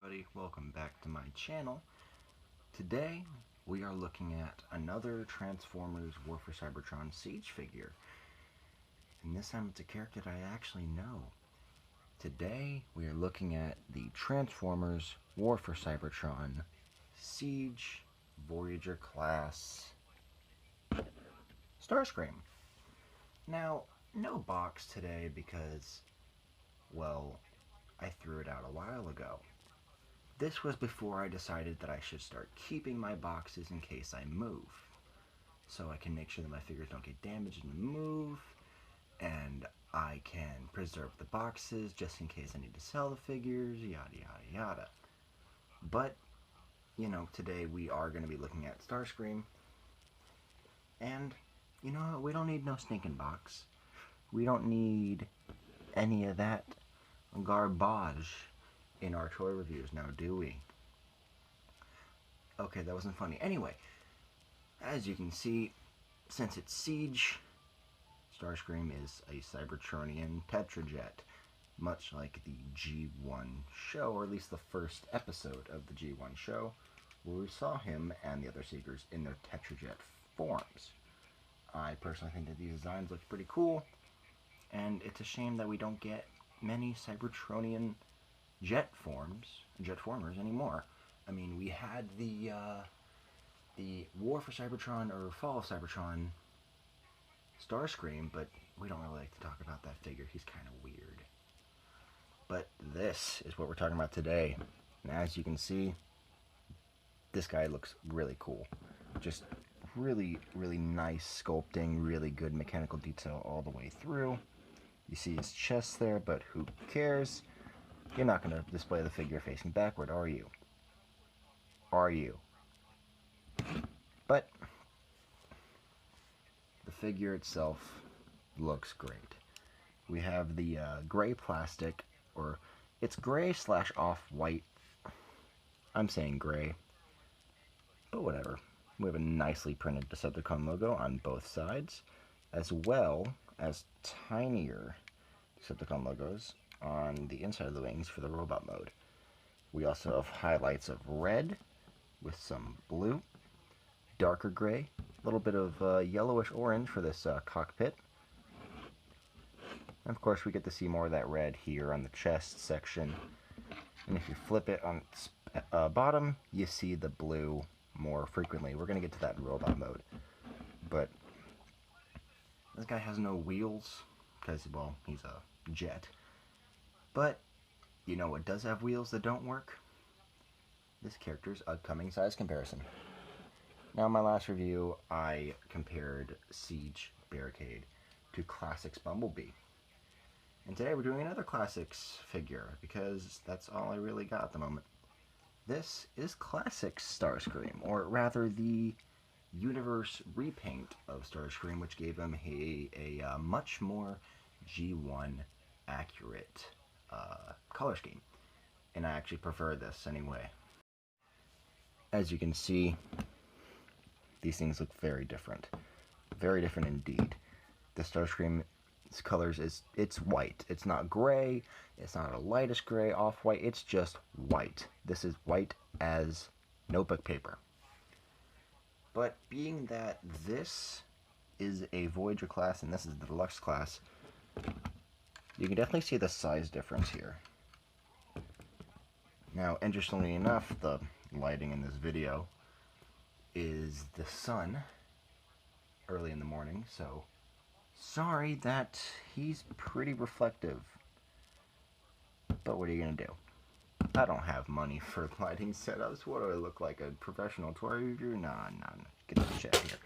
Everybody, welcome back to my channel. Today we are looking at another Transformers War for Cybertron Siege figure. And this time it's a character that I actually know. Today we are looking at the Transformers War for Cybertron Siege Voyager class Starscream. Now, no box today because, well, I threw it out a while ago. This was before I decided that I should start keeping my boxes in case I move. So I can make sure that my figures don't get damaged in the move, and I can preserve the boxes just in case I need to sell the figures, yada yada yada. But, you know, today we are going to be looking at Starscream, and, you know, we don't need no stinking box. We don't need any of that garbage in our toy reviews now, do we? Okay, that wasn't funny. Anyway, as you can see, since it's Siege, Starscream is a Cybertronian Tetrajet, much like the G1 show, or at least the first episode of the G1 show, where we saw him and the other Seekers in their Tetrajet forms. I personally think that these designs look pretty cool, and it's a shame that we don't get many Cybertronian Jetformers anymore. I mean, we had the War for Cybertron or Fall of Cybertron Starscream, but we don't really like to talk about that figure. He's kind of weird. But this is what we're talking about today. And as you can see, this guy looks really cool. Just really, really nice sculpting, really good mechanical detail all the way through. You see his chest there, but who cares? You're not going to display the figure facing backward, are you? Are you? But the figure itself looks great. We have the gray plastic, or it's gray / off-white. I'm saying gray, but whatever. We have a nicely printed Decepticon logo on both sides, as well as tinier Decepticon logos on the inside of the wings for the robot mode. We also have highlights of red with some blue, darker gray, a little bit of yellowish orange for this cockpit. And of course we get to see more of that red here on the chest section. And if you flip it on its bottom, you see the blue more frequently. We're going to get to that in robot mode. But this guy has no wheels because, well, he's a jet. But, you know what does have wheels that don't work? This character's upcoming size comparison. Now, in my last review, I compared Siege Barricade to Classics Bumblebee. And today we're doing another Classics figure, because that's all I really got at the moment. This is Classics Starscream, or rather the Universe repaint of Starscream, which gave him a much more G1 accurate color scheme, and I actually prefer this anyway. As you can see, these things look very different indeed. The Starscream's colors it's white. It's not gray, it's not a lightish gray, off-white, it's just white. This is white as notebook paper. But being that this is a Voyager class and this is the deluxe class, you can definitely see the size difference here. Now, interestingly enough, the lighting in this video is the sun early in the morning, so sorry that he's pretty reflective. But what are you going to do? I don't have money for lighting setups. What do I look like, a professional toy reviewer? Nah. Get the check here.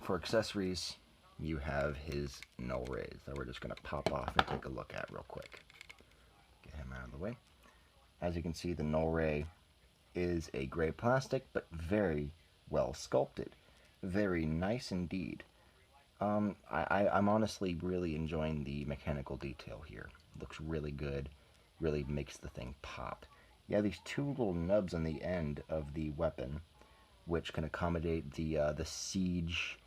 For accessories, you have his null rays that we're just going to pop off and take a look at real quick. Get him out of the way. As you can see, the null ray is a gray plastic, but very well sculpted. Very nice indeed. I'm honestly really enjoying the mechanical detail here. Looks really good. Really makes the thing pop. You have these two little nubs on the end of the weapon, which can accommodate the Siege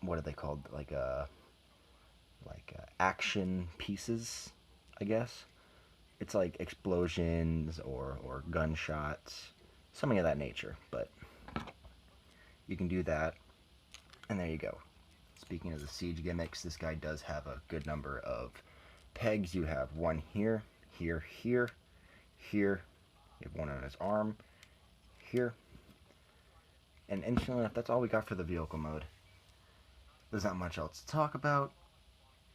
what are they called? Like action pieces, I guess. It's like explosions or gunshots, something of that nature, but you can do that, and there you go. Speaking of the Seige gimmicks, this guy does have a good number of pegs. You have one here, here, here, here. You have one on his arm, here. And interestingly enough, that's all we got for the vehicle mode. There's not much else to talk about.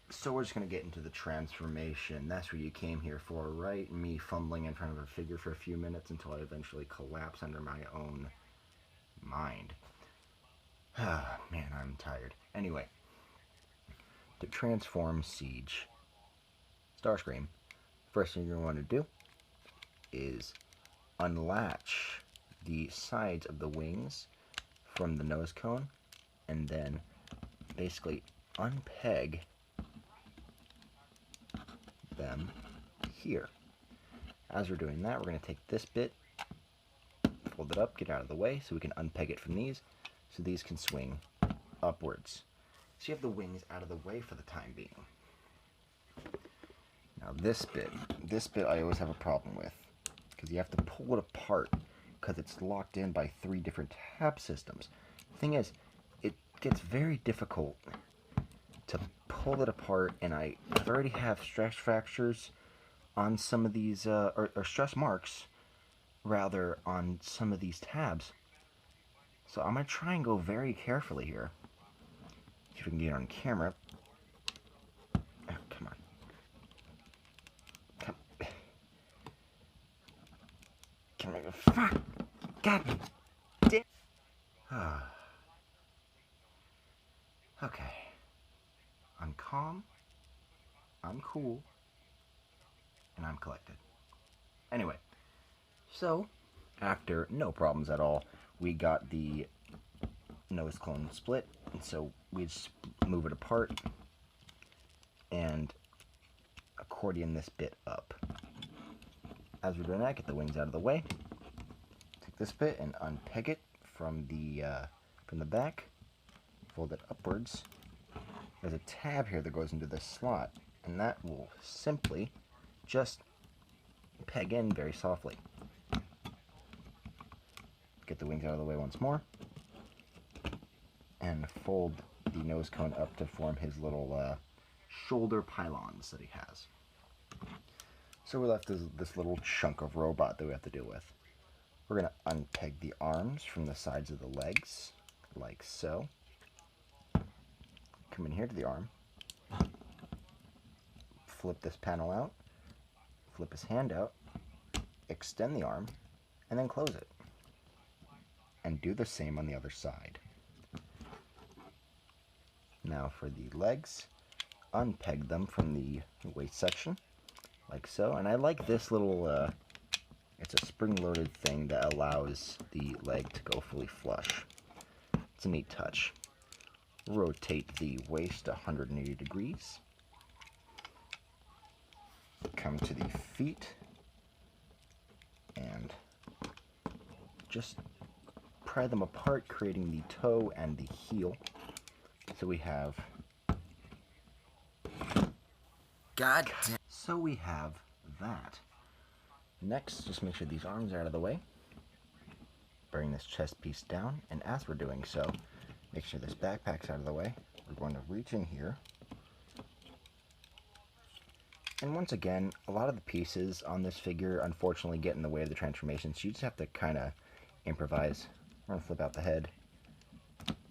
So we're just going to get into the transformation. That's what you came here for, right? Me fumbling in front of a figure for a few minutes until I eventually collapse under my own mind. Man, I'm tired. Anyway, to transform Seige Starscream, first thing you're going to want to do is unlatch the sides of the wings from the nose cone and then basically unpeg them here. As we're doing that, we're going to take this bit, fold it up, get it out of the way so we can unpeg it from these so these can swing upwards. So you have the wings out of the way for the time being. Now this bit I always have a problem with because you have to pull it apart because it's locked in by 3 different tab systems. The thing is, it gets very difficult to pull it apart, and I already have stress fractures on some of these, or stress marks, rather, on some of these tabs. So I'm going to try and go very carefully here. See if we can get it on camera. Oh, come on. Come on. Fuck! God damn! Okay. I'm calm, I'm cool, and I'm collected. Anyway, so after no problems at all, we got the nose cone split, and so we just move it apart and accordion this bit up. As we're doing that, get the wings out of the way. Take this bit and unpeg it from the back. Fold it upwards. There's a tab here that goes into this slot, and that will simply just peg in very softly. Get the wings out of the way once more, and fold the nose cone up to form his little shoulder pylons that he has. So we're left with this little chunk of robot that we have to deal with. We're going to unpeg the arms from the sides of the legs, like so. Come in here to the arm, flip this panel out, flip his hand out, extend the arm, and then close it. And do the same on the other side. Now for the legs, unpeg them from the waist section, like so. And I like this little, it's a spring-loaded thing that allows the leg to go fully flush. It's a neat touch. Rotate the waist 180 degrees. Come to the feet and just pry them apart, creating the toe and the heel. So we have So we have that. Next, just make sure these arms are out of the way. Bring this chest piece down, and as we're doing so, make sure this backpack's out of the way. We're going to reach in here. And once again, a lot of the pieces on this figure unfortunately get in the way of the transformation, so you just have to kind of improvise. We're going to flip out the head,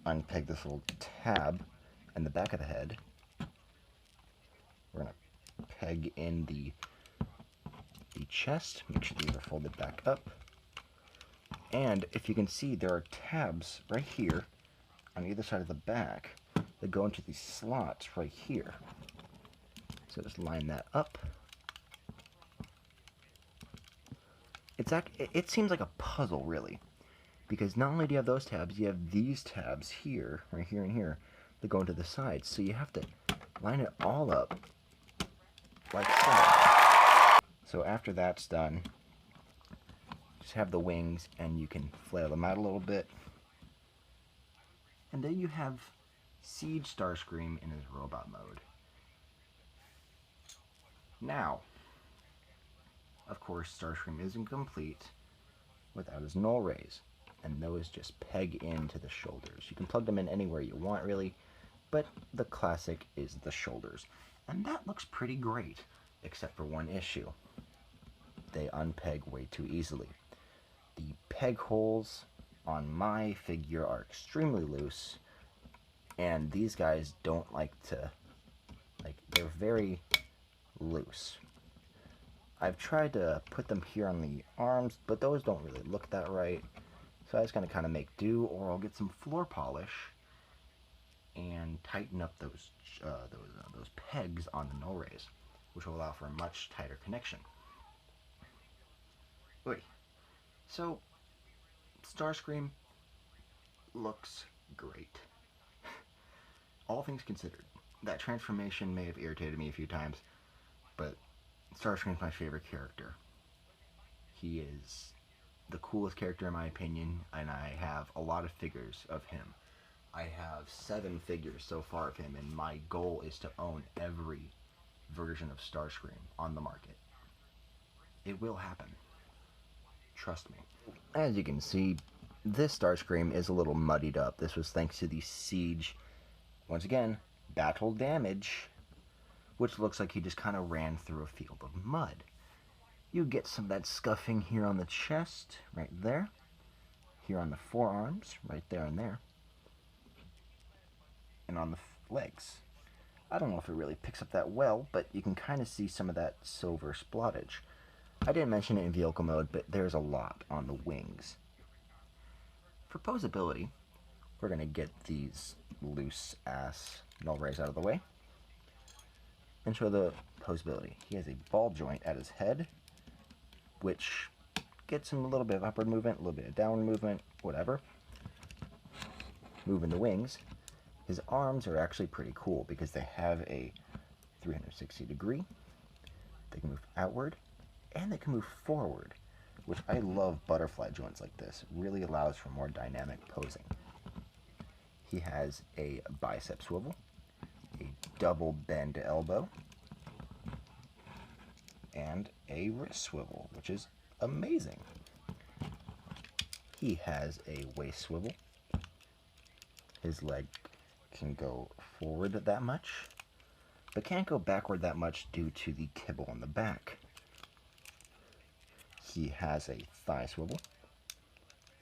unpeg this little tab in the back of the head. We're going to peg in the chest, make sure these are folded back up. And if you can see, there are tabs right here on either side of the back that go into these slots right here. So just line that up. It seems like a puzzle, really, because not only do you have those tabs, you have these tabs here, right here and here, that go into the sides. So you have to line it all up like so. So after that's done, just have the wings, and you can flail them out a little bit. And then you have Seige Starscream in his robot mode. Now, of course, Starscream isn't complete without his null rays, and those just peg into the shoulders. You can plug them in anywhere you want, really, but the classic is the shoulders. And that looks pretty great, except for one issue. They unpeg way too easily. The peg holes on my figure are extremely loose, and these guys don't like to, they're very loose. I've tried to put them here on the arms, but those don't really look that right. So I just gotta kind of make do, or I'll get some floor polish and tighten up those pegs on the null rays, which will allow for a much tighter connection. Wait, so Starscream looks great. All things considered, that transformation may have irritated me a few times, but Starscream's my favorite character. He is the coolest character in my opinion, and I have a lot of figures of him. I have 7 figures so far of him, and my goal is to own every version of Starscream on the market. It will happen. Trust me. As you can see, this Starscream is a little muddied up. This was thanks to the Seige, once again, battle damage, which looks like he just kind of ran through a field of mud. You get some of that scuffing here on the chest, right there. Here on the forearms, right there and there. And on the legs. I don't know if it really picks up that well, but you can kind of see some of that silver splottage. I didn't mention it in vehicle mode, but there's a lot on the wings. For posability, we're going to get these loose-ass null rays out of the way and show the posability. He has a ball joint at his head, which gets him a little bit of upward movement, a little bit of downward movement, whatever. Moving the wings. His arms are actually pretty cool because they have a 360 degree. They can move outward and they can move forward, which I love butterfly joints like this. It really allows for more dynamic posing. He has a bicep swivel, a double bend elbow, and a wrist swivel, which is amazing. He has a waist swivel. His leg can go forward that much, but can't go backward that much due to the kibble on the back. He has a thigh swivel,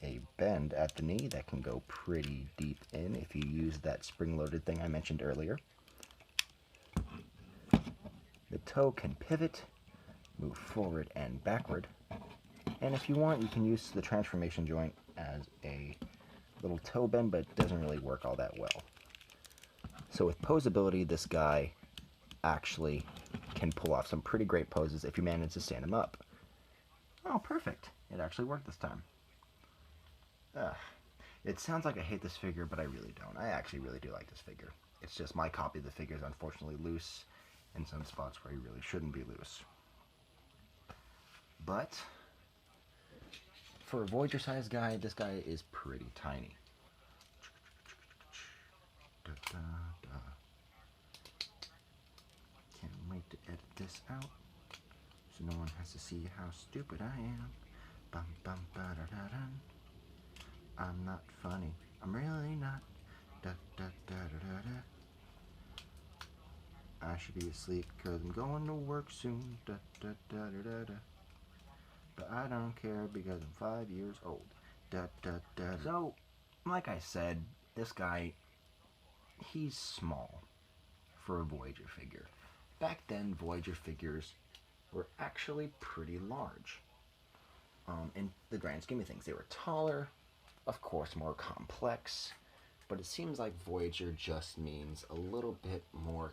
a bend at the knee that can go pretty deep in if you use that spring-loaded thing I mentioned earlier. The toe can pivot, move forward and backward, and if you want, you can use the transformation joint as a little toe bend, but it doesn't really work all that well. So with posability, this guy actually can pull off some pretty great poses if you manage to stand him up. Oh, perfect. It actually worked this time. It sounds like I hate this figure, but I really don't. I actually really do like this figure. It's just my copy of the figure is unfortunately loose in some spots where he really shouldn't be loose. But for a Voyager-sized guy, this guy is pretty tiny. Can't wait to edit this out so no one has to see how stupid I am. Bum bum ba da da da. I'm not funny. I'm really not. Da da da da da da. I should be asleep because I'm going to work soon. Da da da da da da. But I don't care because I'm 5 years old. Da da da. So, like I said, this guy, he's small for a Voyager figure. Back then, Voyager figures were actually pretty large. In the grand scheme of things, they were taller, of course more complex, but it seems like Voyager just means a little bit more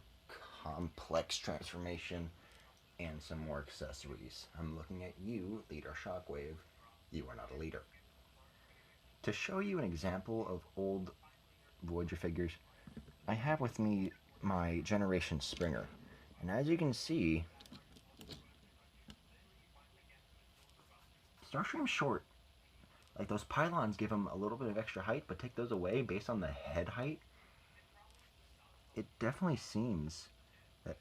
complex transformation and some more accessories. I'm looking at you, Leader Shockwave. You are not a leader. To show you an example of old Voyager figures, I have with me my Generation Springer. And as you can see, Starscream's short. Like, those pylons give him a little bit of extra height, but take those away based on the head height, it definitely seems that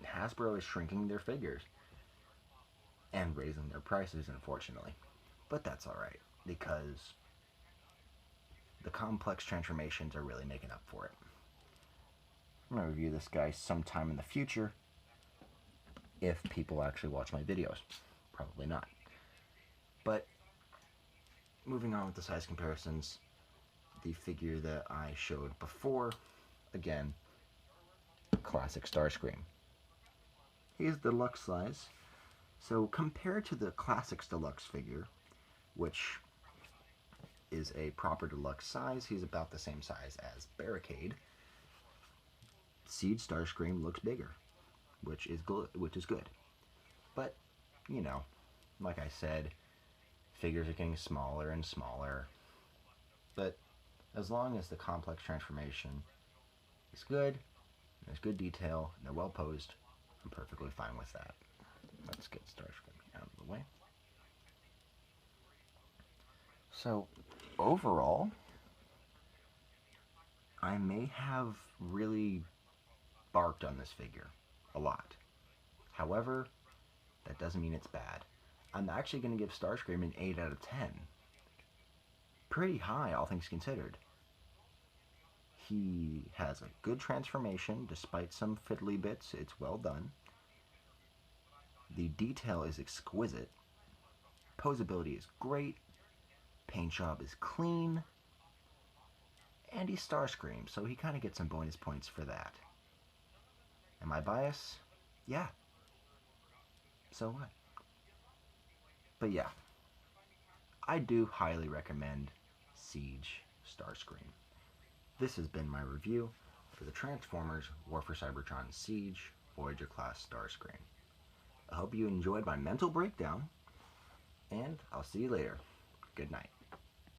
Hasbro is shrinking their figures and raising their prices, unfortunately. But that's alright, because the complex transformations are really making up for it. I'm going to review this guy sometime in the future, if people actually watch my videos. Probably not. But, moving on with the size comparisons, the figure that I showed before, again, classic Starscream. He's deluxe size, so compared to the Classics Deluxe figure, which is a proper deluxe size, he's about the same size as Barricade. Seige Starscream looks bigger, which is good. But, you know, like I said, figures are getting smaller and smaller. But as long as the complex transformation is good, there's good detail, and they're well posed, I'm perfectly fine with that. Let's get Starscream out of the way. So, overall, I may have really barked on this figure a lot. However, that doesn't mean it's bad. I'm actually going to give Starscream an 8 out of 10. Pretty high, all things considered. He has a good transformation, despite some fiddly bits. It's well done. The detail is exquisite. Posability is great. Paint job is clean. And he's Starscream, so he kind of gets some bonus points for that. Am I biased? Yeah. So what? But yeah, I do highly recommend Seige Starscream. This has been my review for the Transformers War for Cybertron Seige Voyager class Starscream. I hope you enjoyed my mental breakdown, and I'll see you later. Good night.